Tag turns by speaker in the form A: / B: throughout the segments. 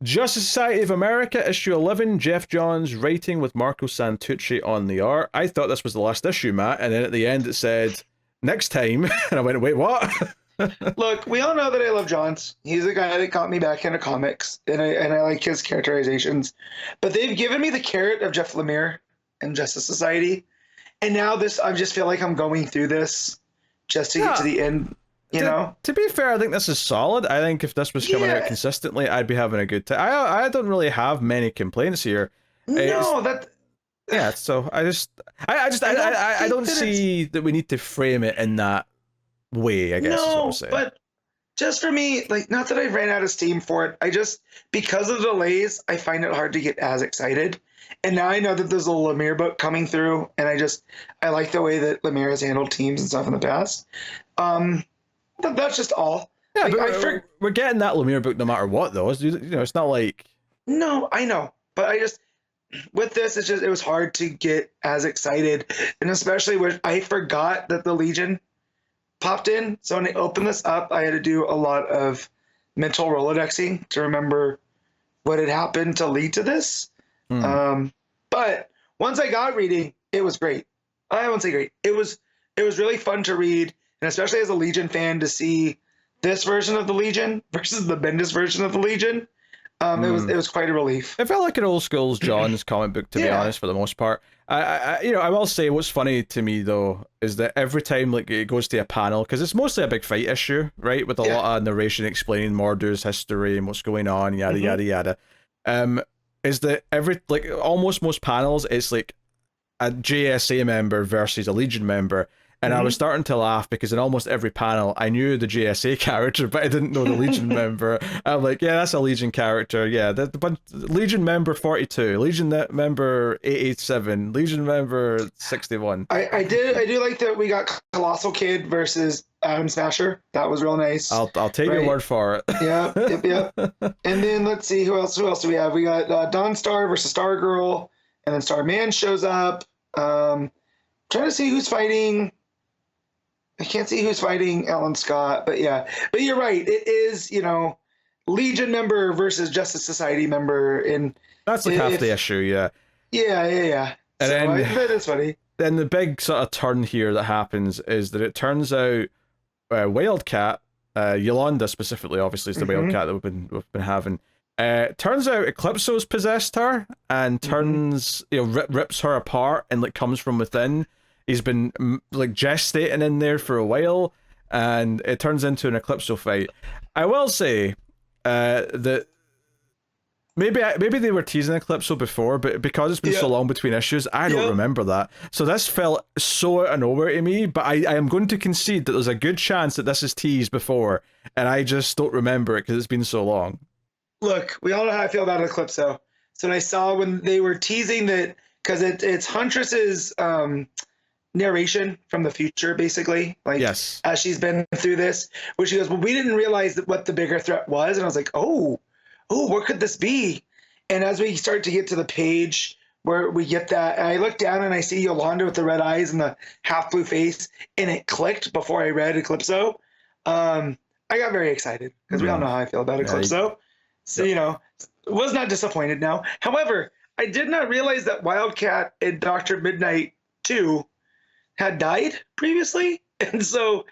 A: Justice Society of America, issue 11, Geoff Johns writing with Marco Santucci on the art. I thought this was the last issue, Matt, and then at the end it said, next time, and I went, wait, what?
B: Look, we all know that I love Johns. He's the guy that got me back into comics, and I like his characterizations. But they've given me the carrot of Jeff Lemire and Justice Society, and now this, I just feel like I'm going through this just to get to the end. You know?
A: To be fair, I think this is solid. I think if this was coming out consistently, I'd be having a good time. I don't really have many complaints here. So I don't see that we need to frame it in that way, I guess. No, is what I'm saying.
B: But just for me, like, not that I ran out of steam for it. I just, because of the delays, I find it hard to get as excited. And now I know that there's a Lemire book coming through, and I like the way that Lemire has handled teams and stuff in the past. That's just all.
A: Yeah, like, but we're getting that Lemire book no matter what, though. It's not like...
B: No, I know. But I just... With this, it was hard to get as excited. And especially when I forgot that the Legion popped in. So when I opened this up, I had to do a lot of mental Rolodexing to remember what had happened to lead to this. But once I got reading, it was great. I won't say great. It was really fun to read. And especially as a Legion fan, to see this version of the Legion versus the Bendis version of the Legion, it was quite a relief.
A: It felt like an old school's John's comic book, to be honest, for the most part. I will say what's funny to me though is that every time like it goes to a panel, because it's mostly a big fight issue, right, with a lot of narration explaining Mordor's history and what's going on, yada yada yada. Is that almost most panels it's like a JSA member versus a Legion member. And I was starting to laugh because in almost every panel, I knew the GSA character, but I didn't know the Legion member. I'm like, yeah, that's a Legion character. Yeah, the Legion member 42, Legion member 887, Legion member 61.
B: I do like that we got Colossal Kid versus Atom Smasher. That was real nice.
A: I'll take your word for it.
B: Yep. And then let's see, who else do we have? We got Dawn Star versus Stargirl, and then Starman shows up. Trying to see who's fighting. I can't see who's fighting Alan Scott, but yeah. But you're right. It is, Legion member versus Justice Society member. And
A: that's like half the issue, yeah.
B: Yeah.
A: And
B: that is funny.
A: Then the big sort of turn here that happens is that it turns out Wildcat, Yolanda specifically, obviously, is the Wildcat that we've been having. Turns out Eclipso's possessed her and turns, rips her apart and like comes from within. He's been like gestating in there for a while, and it turns into an Eclipso fight. I will say that maybe they were teasing Eclipso before, but because it's been so long between issues, I don't remember that. So this felt so out of nowhere to me, but I am going to concede that there's a good chance that this is teased before, and I just don't remember it because it's been so long.
B: Look, we all know how I feel about Eclipso. So when I saw when they were teasing that, because it's Huntress's narration from the future, basically, like as she's been through this, where she goes, well, we didn't realize what the bigger threat was. And I was like, oh, what could this be? And as we start to get to the page where we get that, and I look down and I see Yolanda with the red eyes and the half blue face, and it clicked before I read Eclipso. I got very excited because we all know how I feel about Eclipso. So, was not disappointed now. However, I did not realize that Wildcat and Dr. Midnight 2 had died previously. And so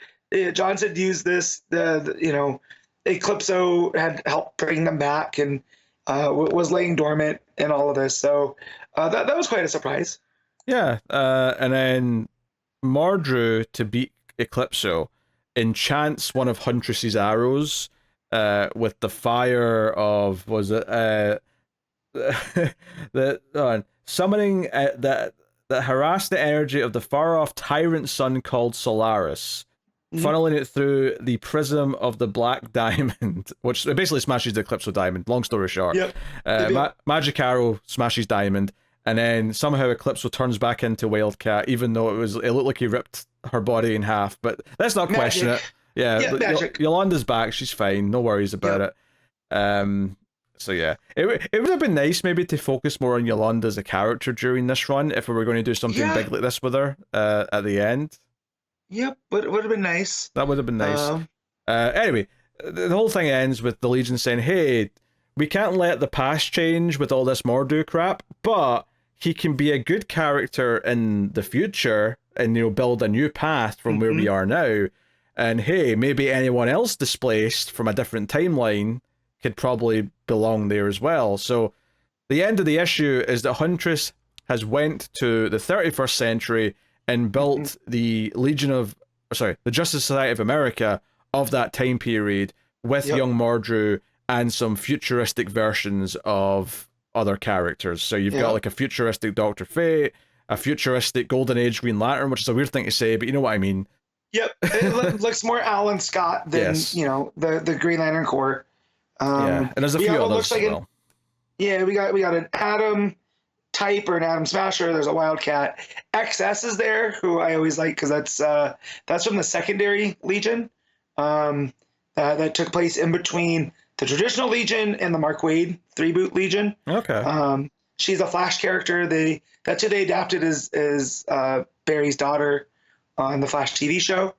B: Johns had used this, Eclipso had helped bring them back and was laying dormant and all of this. So that was quite a surprise.
A: Yeah. And then Mordru, to beat Eclipso, enchants one of Huntress's arrows with the fire of, summoning that harassed the energy of the far-off tyrant sun called Solaris, funneling it through the prism of the Black Diamond, which basically smashes the Eclipso Diamond, long story short. Magic Arrow smashes Diamond, and then somehow Eclipso turns back into Wildcat, even though it looked like he ripped her body in half, but let's not question it. Yolanda's back, she's fine, no worries about it. So yeah, it would have been nice maybe to focus more on Yolanda as a character during this run if we were going to do something big like this with her at the end.
B: Yep, but it would have been nice.
A: That would have been nice. Anyway, the whole thing ends with the Legion saying, hey, we can't let the past change with all this Mordo crap, but he can be a good character in the future and, you know, build a new path from where we are now. And hey, maybe anyone else displaced from a different timeline could probably belong there as well. So the end of the issue is that Huntress has went to the 31st century and built the the Justice Society of America of that time period with young Mordru and some futuristic versions of other characters. So you've got like a futuristic Dr. Fate, a futuristic Golden Age Green Lantern, which is a weird thing to say, but you know what I mean.
B: Yep, it looks more Alan Scott than you know the Green Lantern Corps.
A: And there's a few others as well.
B: Yeah, we got an Atom type or an Atom Smasher. There's a Wildcat. XS is there, who I always like because that's from the Secondary Legion that took place in between the traditional Legion and the Mark Waid 3-boot Legion.
A: Okay.
B: She's a Flash character. That's who they adapted as Barry's daughter on the Flash TV show.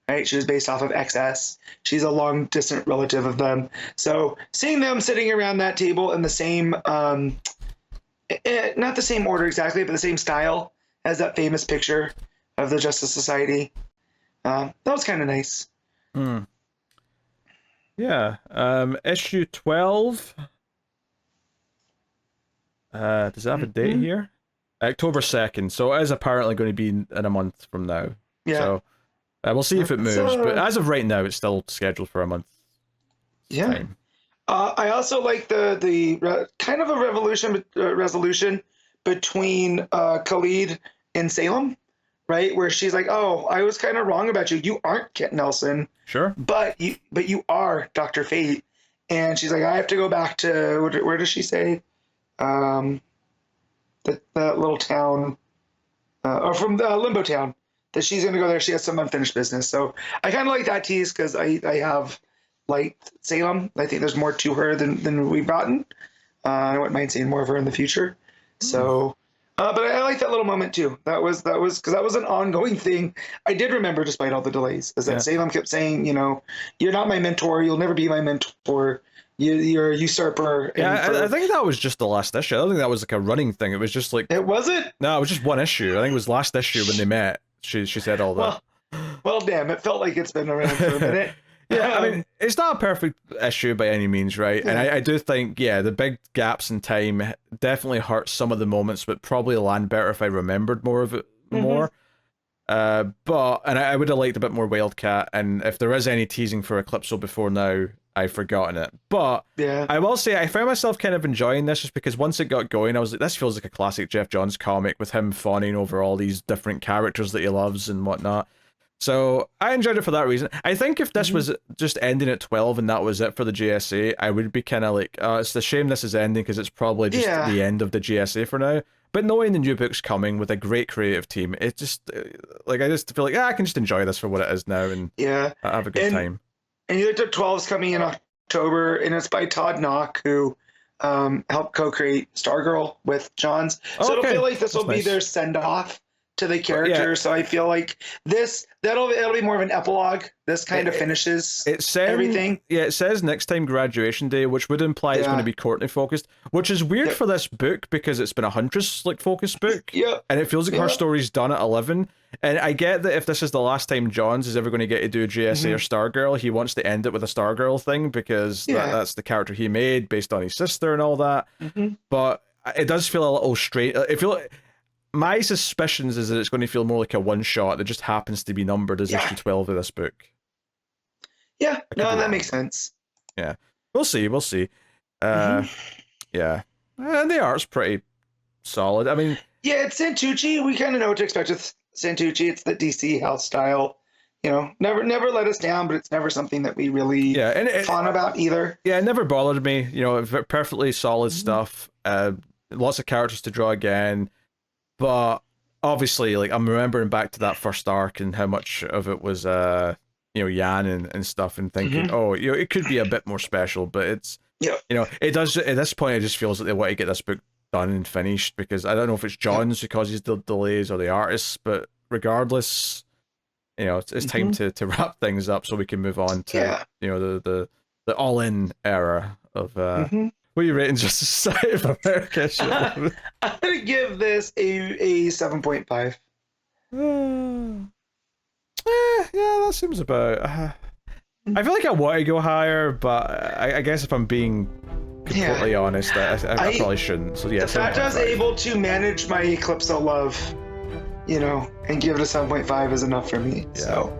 B: Right? She was based off of XS. She's a long distant relative of them. So seeing them sitting around that table in the same, not the same order exactly, but the same style as that famous picture of the Justice Society, that was kind of nice.
A: Yeah. Issue 12. Does it have a date here? October 2nd. So it is apparently going to be in a month from now.
B: Yeah.
A: So we'll see if it moves. But as of right now, it's still scheduled for a month.
B: Yeah. Time. I also like the kind of a resolution between Khalid and Salem, right? Where she's like, "Oh, I was kind of wrong about you. You aren't Kent Nelson.
A: Sure.
B: But you are Dr. Fate." And she's like, "I have to go back to where does she say? That little town, or from the Limbo Town." That she's going to go there. She has some unfinished business. So I kind of like that tease because I have liked Salem. I think there's more to her than we've gotten. I wouldn't mind seeing more of her in the future. So, but I like that little moment too. That was because that was an ongoing thing. I did remember, despite all the delays, is that Salem kept saying, you know, "You're not my mentor. You'll never be my mentor. You're a usurper."
A: Yeah, I think that was just the last issue. I don't think that was like a running thing. It was just like...
B: It wasn't?
A: No, it was just one issue. I think it was last issue when they met. She said all that.
B: Well, damn, it felt like it's been around for a minute.
A: Yeah, I mean, it's not a perfect issue by any means, right? And I do think, the big gaps in time definitely hurt some of the moments, but probably land better if I remembered more of it more. But I would have liked a bit more Wildcat, and if there is any teasing for Eclipso before now, I've forgotten it. But I will say I found myself kind of enjoying this just because once it got going, I was like, this feels like a classic Geoff Johns comic with him fawning over all these different characters that he loves and whatnot. So I enjoyed it for that reason. I think if this was just ending at 12 and that was it for the GSA, I would be kind of like, it's a shame this is ending because it's probably just the end of the GSA for now. But knowing the new book's coming with a great creative team, it just, I just feel like, I can just enjoy this for what it is now and have a good time.
B: And you looked at 12's coming in October, and it's by Todd Knock, who helped co-create Stargirl with Johns. So it'll feel like this will be their send-off to the character. So I feel like it'll be more of an epilogue. This kind of finishes everything.
A: Yeah, it says next time graduation day, which would imply it's going to be Courtney focused, which is weird for this book because it's been a Huntress focused book. And it feels like her story's done at 11. And I get that if this is the last time Johns is ever going to get to do GSA or Stargirl, he wants to end it with a Stargirl thing because that's the character he made based on his sister and all that. But it does feel a little straight. My suspicions is that it's going to feel more like a one-shot that just happens to be numbered as issue 12 of this book.
B: Yeah, no, that makes sense.
A: Yeah, we'll see. Yeah, and the art's pretty solid. I mean...
B: Yeah, it's Santucci. We kind of know what to expect with Santucci. It's the DC house style. You know, never let us down, but it's never something that we really fun about either.
A: Yeah, it never bothered me. You know, perfectly solid stuff. Lots of characters to draw again. But obviously, I'm remembering back to that first arc and how much of it was, Yan and stuff, and thinking, it could be a bit more special. But it's, it does at this point. It just feels like they want to get this book done and finished because I don't know if it's Johns who causes the delays or the artists, but regardless, it's time to wrap things up so we can move on to the all-in era of What are you rating Justice Society of America?
B: I'm gonna give this a 7.5.
A: Yeah, that seems about. I feel like I want to go higher, but I guess if I'm being completely honest, I probably shouldn't. So yeah,
B: the fact I was able to manage my Eclipso love, and give it a 7.5 is enough for me.
A: Yeah.
B: So.